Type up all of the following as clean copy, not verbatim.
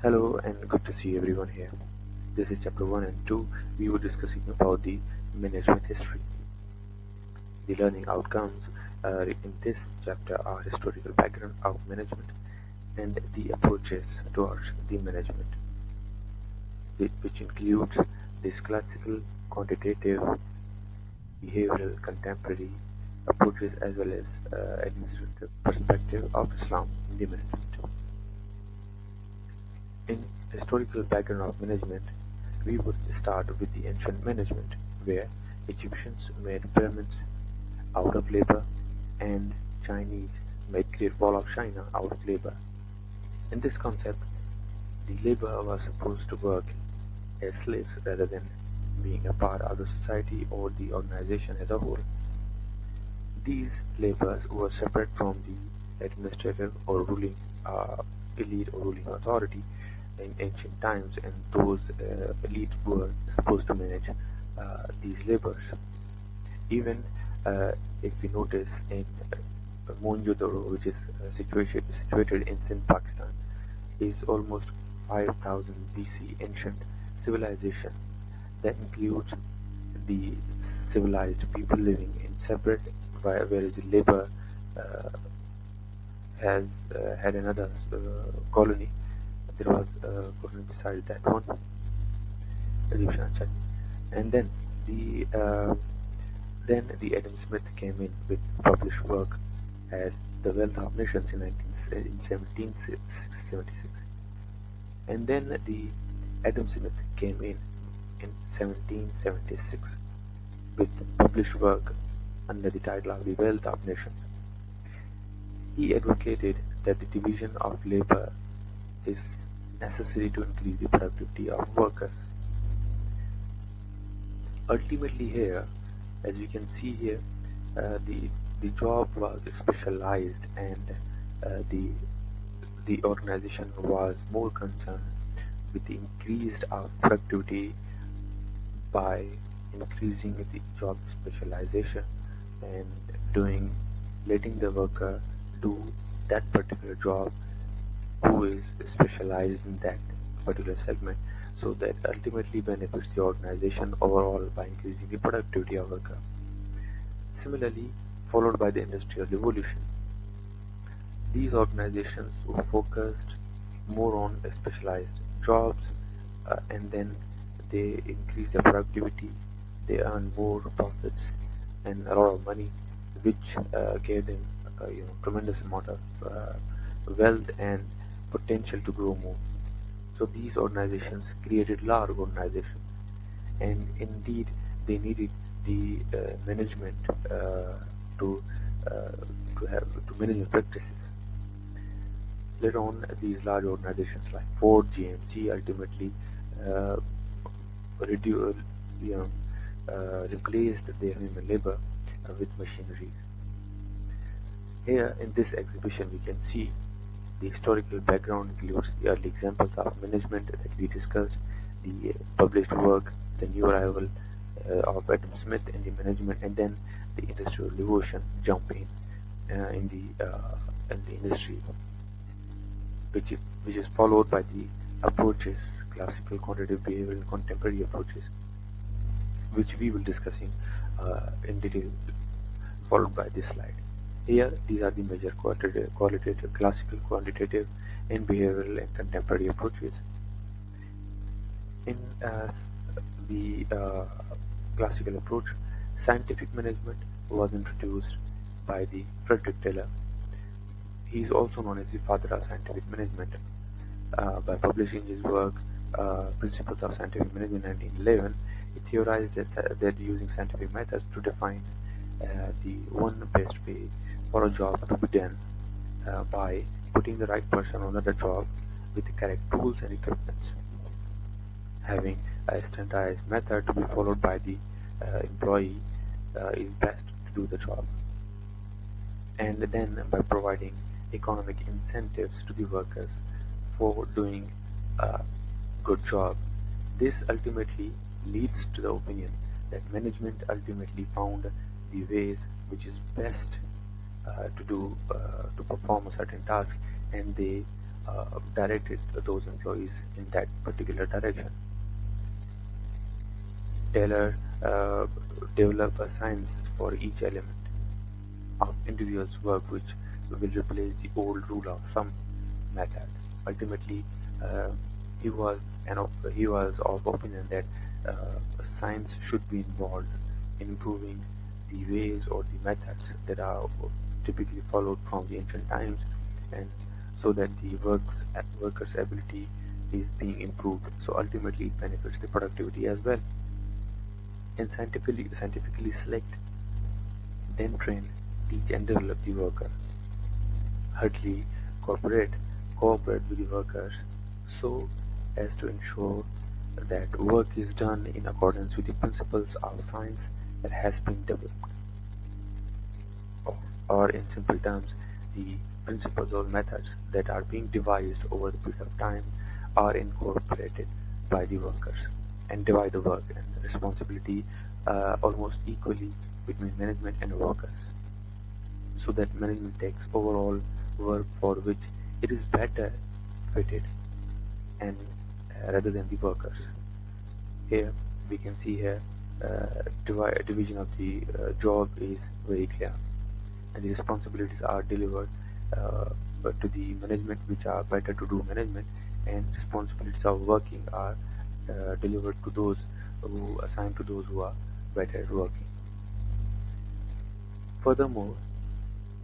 Hello and good to see everyone here. This is chapter 1 and 2. We were discussing about the management history. The learning outcomes in this chapter are historical background of management and the approaches towards the management, which includes this classical, quantitative, behavioral, contemporary approaches as well as administrative perspective of Islam in the management. In historical background of management, we would start with the ancient management, where Egyptians made pyramids out of labor and Chinese made Great Wall of China out of labor. In this concept, the labor was supposed to work as slaves rather than being a part of the society or the organization as a whole. These laborers were separate from the administrative or ruling elite or ruling authority in ancient times, and those elites were supposed to manage these laborers. Even if we notice in Mohenjo-daro, which is situated in Sindh, Pakistan, is almost 5000 BC ancient civilization that includes the civilized people living in separate, whereas the labor uh, has had another colony. There was a colony beside that one, Egyptian China. And then the Adam Smith came in with published work as The Wealth of Nations in 1776. And then the Adam Smith came in 1776 with published work under the title of The Wealth of Nations. He advocated that the division of labor is necessary to increase the productivity of workers. Ultimately here, as you can see here, the job was specialized, and the organization was more concerned with the increased of productivity by increasing the job specialization and doing letting the worker do that particular job who is specialized in that particular segment, so that ultimately benefits the organization overall by increasing the productivity of worker. Similarly, followed by the Industrial Revolution, these organizations were focused more on specialized jobs, and then they increase their productivity, they earn more profits and a lot of money, which gave them tremendous amount of wealth and potential to grow more. So these organizations created large organizations, and indeed they needed the management to uh, to management practices. Later on, these large organizations like Ford, GMC ultimately uh, redu- you know, replaced their human labor with machineries. Here in this exhibition, we can see the historical background includes the early examples of management that we discussed, the published work, the new arrival of Adam Smith in the management, and then the Industrial Revolution jump in the industry, which is followed by the approaches, classical, quantitative, behavioral, and contemporary approaches, which we will discussing in detail, followed by this slide. Here, these are the major qualitative, classical, quantitative, and behavioral and contemporary approaches. In the classical approach, scientific management was introduced by the Frederick Taylor. He is also known as the father of scientific management. By publishing his work, Principles of Scientific Management in 1911, he theorized that using scientific methods to define the one best way for a job to be done by putting the right person on the job with the correct tools and equipment, having a standardized method to be followed by the employee is best to do the job, and then by providing economic incentives to the workers for doing a good job. This ultimately leads to the opinion that management ultimately found the ways which is best to perform a certain task, and they directed those employees in that particular direction. Taylor developed a science for each element of individual's work which will replace the old rule of thumb methods. Ultimately, uh, he was of opinion that science should be involved in improving the ways or the methods that are typically followed from the ancient times, and so that the workers' ability is being improved. So ultimately, it benefits the productivity as well. And scientifically select, then train, teach and develop the worker. Thirdly, cooperate with the workers so as to ensure that work is done in accordance with the principles of science that has been developed, or, or in simple terms, the principles or methods that are being devised over the period of time are incorporated by the workers, and divide the work and the responsibility almost equally between management and workers, so that management takes overall work for which it is better fitted, and rather than the workers. Here we can see here division of the job is very clear, and the responsibilities are delivered but to the management which are better to do management, and responsibilities of working are delivered to those who assigned to those who are better at working. Furthermore,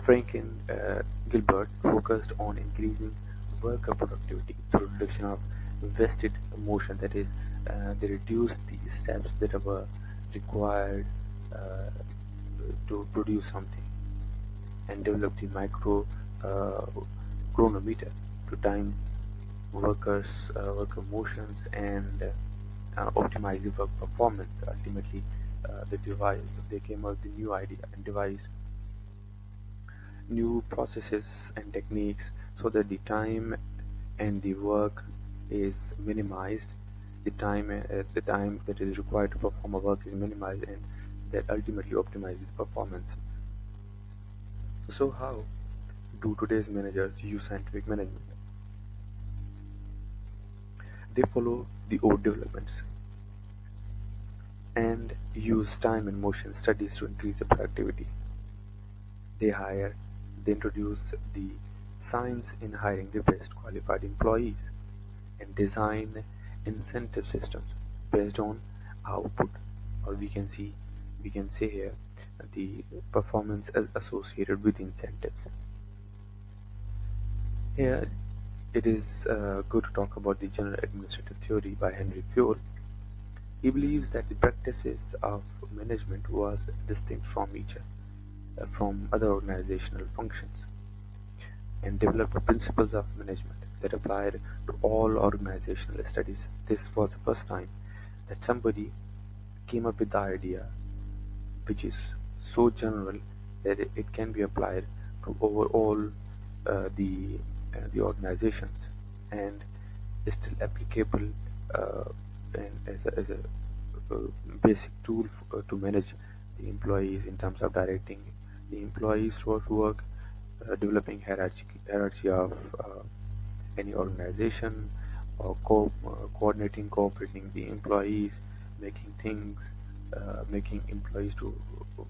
Frank and Gilbert focused on increasing worker productivity through reduction of vested motion. That is, they reduced the steps that were required uh, to produce something, and developed the micro uh, chronometer to time worker motions, and optimize the work performance. Ultimately, they came up with a new idea and devised new processes and techniques so that the time and the work is minimized. The time that is required to perform a work is minimized, and that ultimately optimizes performance. So how do today's managers use scientific management? They follow the old developments and use time and motion studies to increase the productivity. They hire, they introduce the science in hiring the best qualified employees, and design incentive systems based on output, or we can say here the performance is associated with incentives. Here it is good to talk about the general administrative theory by Henry Fure. He believes that the practices of management was distinct from each other, from other organizational functions, and developed principles of management that applied to all organizational studies. This was the first time that somebody came up with the idea which is so general that it can be applied to overall the organizations, and is still applicable uh, and as a uh, basic tool to manage the employees in terms of directing the employees towards work, developing hierarchy of any organization, or coordinating, cooperating the employees, making things, making employees to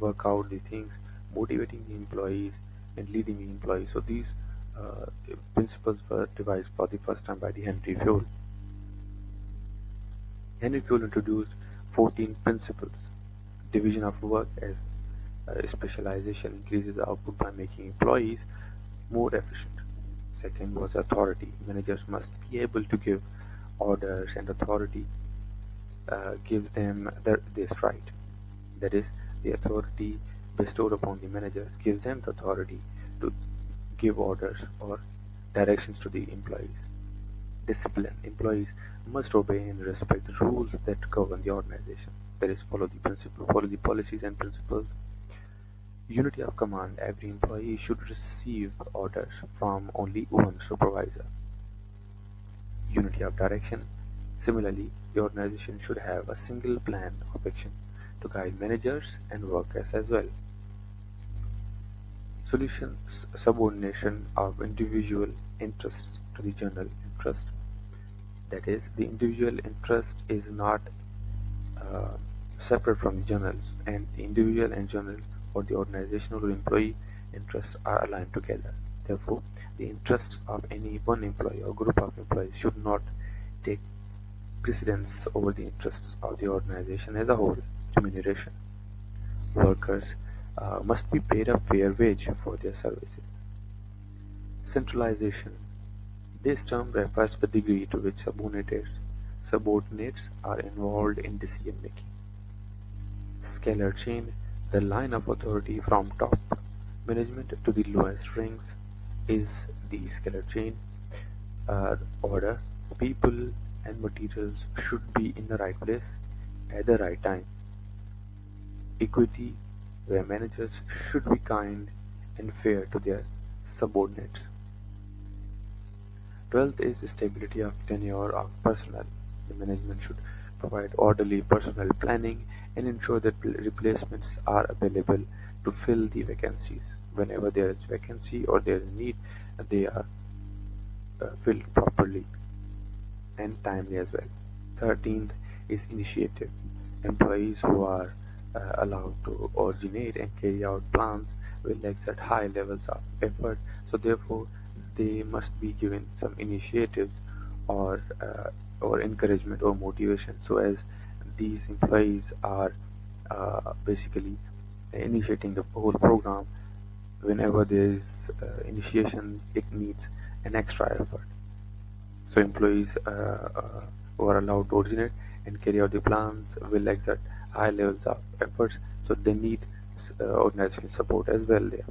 work out the things, motivating the employees, and leading the employees. So these uh, principles were devised for the first time by the Henry Fure. Henry Fure introduced 14 principles. Division of work as specialization increases output by making employees more efficient. Second was authority. Managers must be able to give orders, and authority gives them this right. That is, the authority bestowed upon the managers gives them the authority to give orders or directions to the employees. Discipline. Employees must obey and respect the rules that govern the organization. That is, follow the policies and principles. Unity of command. Every employee should receive orders from only one supervisor. Unity of direction. Similarly, the organization should have a single plan of action to guide managers and workers as well. Solutions subordination of individual interests to the general interest. That is, the individual interest is not uh, separate from the journals, and the individual and journal or the organizational or employee interests are aligned together. Therefore, the interests of any one employee or group of employees should not take precedence over the interests of the organization as a whole. Remuneration. Workers must be paid a fair wage for their services. Centralization. This term refers to the degree to which subordinates are involved in decision making. Scalar chain, the line of authority from top management to the lowest ranks, is the scalar chain order. People and materials should be in the right place at the right time. Equity, where managers should be kind and fair to their subordinates. 12th is stability of tenure of personnel. The management should provide orderly personnel planning and ensure that replacements are available to fill the vacancies. Whenever there is vacancy or there is need, they are filled properly and timely as well. 13th is initiative. Employees who are allowed to originate and carry out plans will exert high levels of effort, so therefore they must be given some initiatives or encouragement or motivation, so as these employees are basically initiating the whole program. Whenever there is initiation, it needs an extra effort. So employees who are allowed to originate and carry out the plans will exert high levels of efforts. So they need organizational support as well there.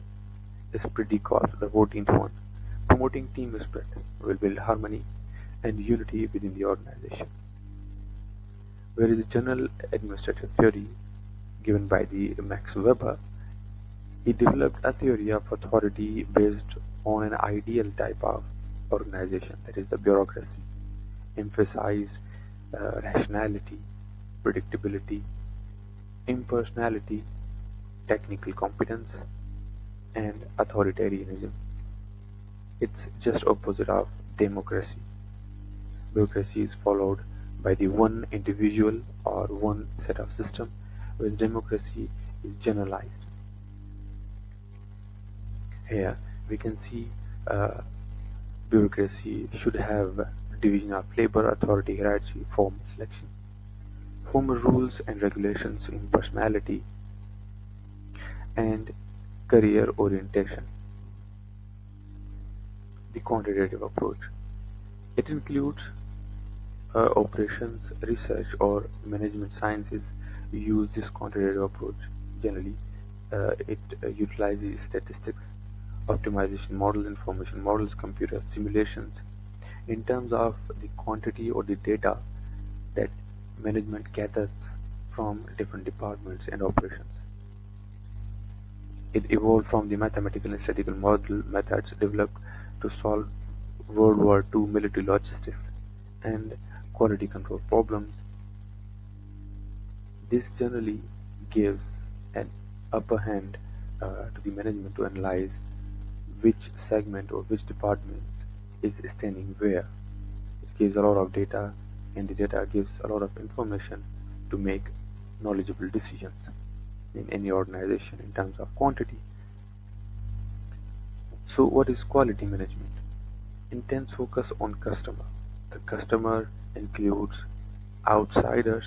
Esprit de corps, the 14th one. Promoting team spirit will build harmony and unity within the organization. Whereas the general administrative theory given by the Max Weber, he developed a theory of authority based on an ideal type of organization, that is the bureaucracy, emphasized rationality, predictability, impersonality, technical competence, and authoritarianism. It's just opposite of democracy. Bureaucracy is followed by the one individual or one set of system, whereas democracy is generalized. Here we can see uh, bureaucracy should have division of labor, authority, hierarchy, formal selection, formal rules and regulations in personality, and career orientation. The quantitative approach. It includes operations, research, or management sciences use this quantitative approach. Generally, it utilizes statistics, optimization models, information models, computer simulations in terms of the quantity or the data that management gathers from different departments and operations. It evolved from the mathematical and statistical model methods developed to solve World War II military logistics and quality control problems. This generally gives an upper hand to the management to analyze which segment or which department is standing where. It gives a lot of data, and the data gives a lot of information to make knowledgeable decisions in any organization in terms of quantity. So, what is quality management? Intense focus on customer. The customer includes outsiders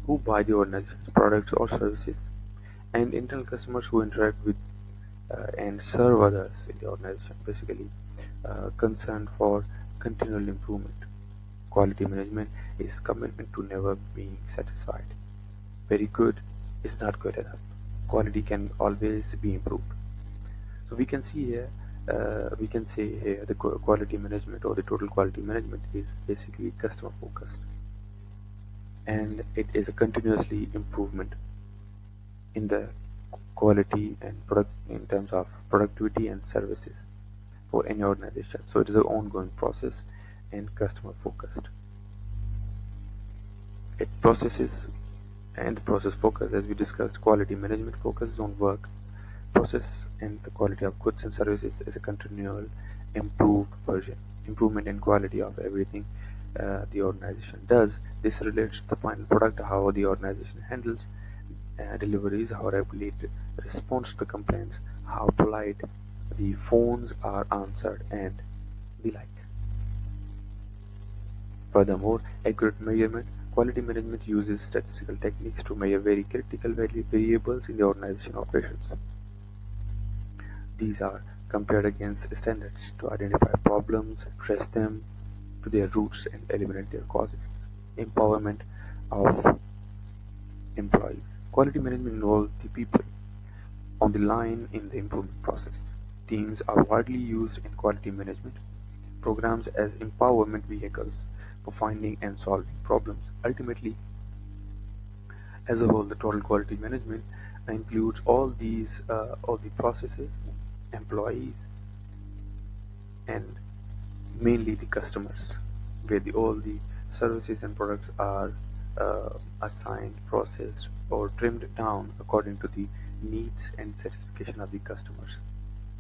who buy the organization's products or services, and internal customers who interact with and serve others in the organization. Basically, concerned for continual improvement. Quality management is commitment to never being satisfied. Very good is not good enough. Quality can always be improved. So we can see here, we can say here the quality management or the total quality management is basically customer focused, and it is a continuously improvement in the quality and product in terms of productivity and services for any organization. So it is an ongoing process and customer focused. It processes and process focus, as we discussed. Quality management focuses on work process and the quality of goods and services is a continual improvement in quality of everything the organization does. This relates to the final product, how the organization handles deliveries, how rapidly it responds to the complaints, how polite the phones are answered, and the like. Furthermore, accurate measurement. Quality management uses statistical techniques to measure very critical variables in the organization operations. These are compared against standards to identify problems, address them to their roots, and eliminate their causes. Empowerment of employees. Quality management involves the people on the line in the improvement process. Teams are widely used in quality management programs as empowerment vehicles for finding and solving problems. Ultimately, as a whole, the total quality management includes all the processes, employees, and mainly the customers, where all the services and products are assigned, processed, or trimmed down according to the needs and satisfaction of the customers.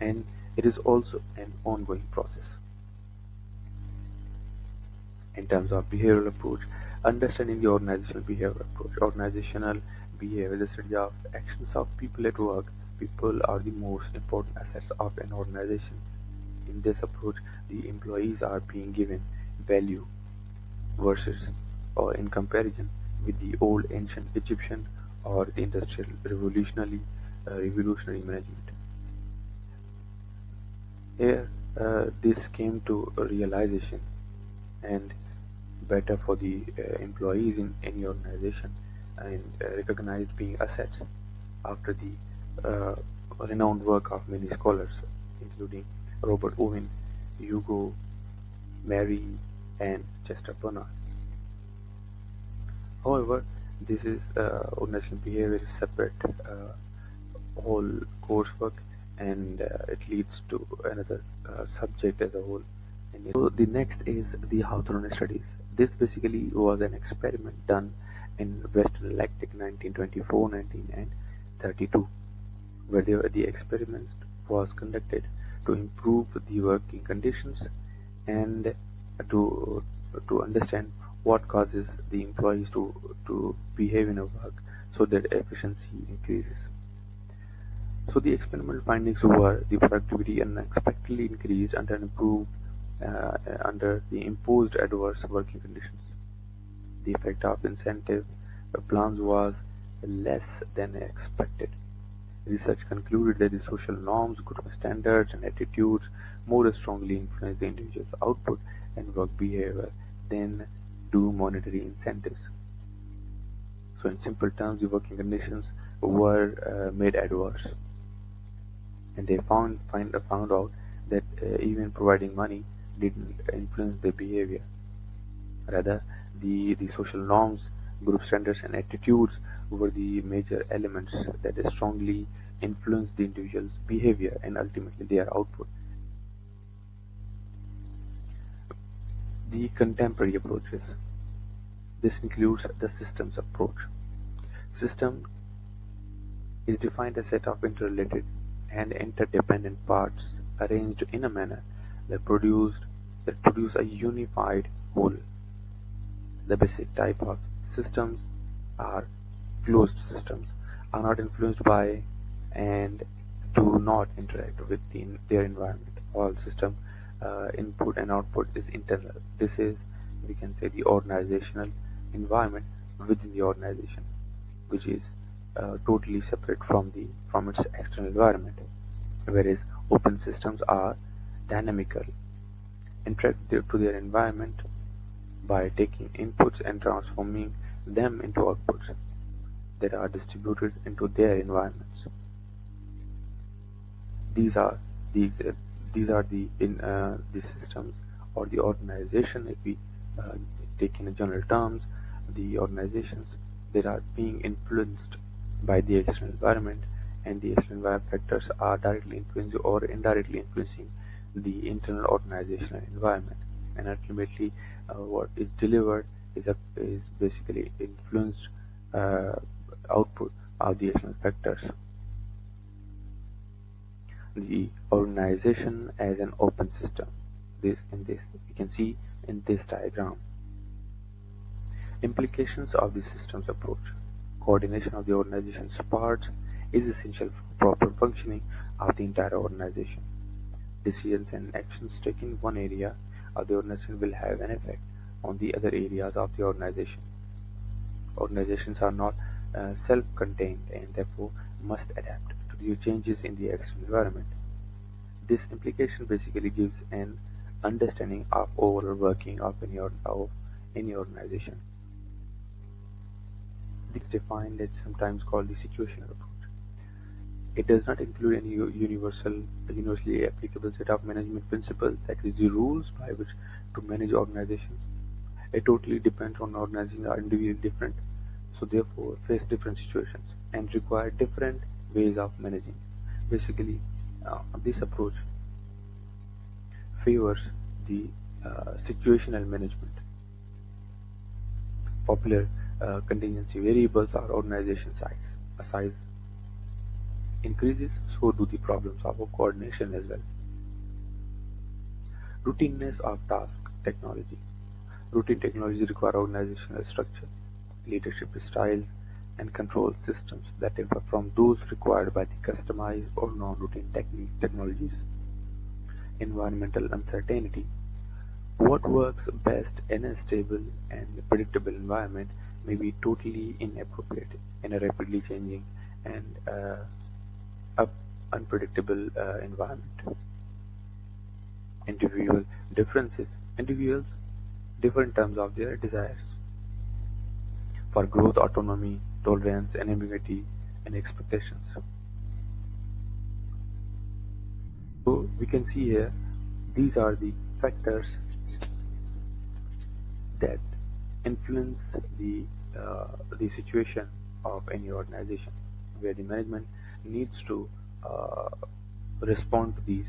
And it is also an ongoing process. In terms of behavioral approach, understanding the organizational behavior approach. Organizational behavior is the study of actions of people at work. People are the most important assets of an organization. In this approach, the employees are being given value versus or in comparison with the old ancient Egyptian or the industrial revolutionary management. Here, this came to a realization and better for the employees in any organization and recognized being assets after the renowned work of many scholars, including Robert Owen, Hugo, Mary, and Chester Bernard. However, this is organizational behavior is separate whole coursework, and it leads to another subject as a whole. So the next is the Hawthorne studies. This basically was an experiment done in Western Electric 1924, 1932, where the experiment was conducted to improve the working conditions and to to understand what causes the employees to behave in a work so that efficiency increases. So the experimental findings were the productivity unexpectedly increased under the imposed adverse working conditions. The effect of incentive plans was less than expected. Research concluded that the social norms, group standards, and attitudes more strongly influence the individual's output and work behavior than do monetary incentives. So, in simple terms, the working conditions were made adverse, and they found out that even providing money didn't influence their behavior. Rather, the social norms, group standards, and attitudes were the major elements that strongly influenced the individual's behavior and ultimately their output. The contemporary approaches. This includes the systems approach. System is defined as a set of interrelated and interdependent parts arranged in a manner that produce a unified whole. The basic type of systems are closed systems, are not influenced by and do not interact with their environment. All system input and output is internal. This is, we can say, the organizational environment within the organization, which is totally separate from its external environment. Whereas open systems are dynamical, interact to their environment by taking inputs and transforming them into outputs that are distributed into their environments. These are the the systems or the organization. If we uh, take in general terms, the organizations that are being influenced by the external environment, and the external environment factors are directly influencing or indirectly influencing the internal organizational environment, and ultimately what is delivered is basically influenced uh, output of the external factors. the organization as an open system. This we can see in this diagram. Implications of the systems approach. Coordination of the organization's parts is essential for proper functioning of the entire organization. Decisions and actions taken in one area of the organization will have an effect on the other areas of the organization. Organizations are not self-contained and therefore must adapt to the changes in the external environment. This implication basically gives an understanding of overall working of any organization. This is defined as sometimes called the situational approach. It does not include any universally applicable set of management principles, that is, the rules by which to manage organizations. It totally depends on organizations are individually different, so therefore face different situations and require different ways of managing. Basically, this approach favors the situational management. Popular contingency variables are organization size. A size increases, so do the problems of coordination as well. Routineness of task technology. Routine technologies require organizational structure, leadership styles, and control systems that differ from those required by the customized or non-routine technologies. Environmental uncertainty. What works best in a stable and predictable environment may be totally inappropriate in a rapidly changing and unpredictable environment. Individual differences. Individuals differ in terms of their desires for growth, autonomy, tolerance, and ambiguity and expectations. So we can see here these are the factors that influence the situation of any organization, where the management needs to uh, respond to these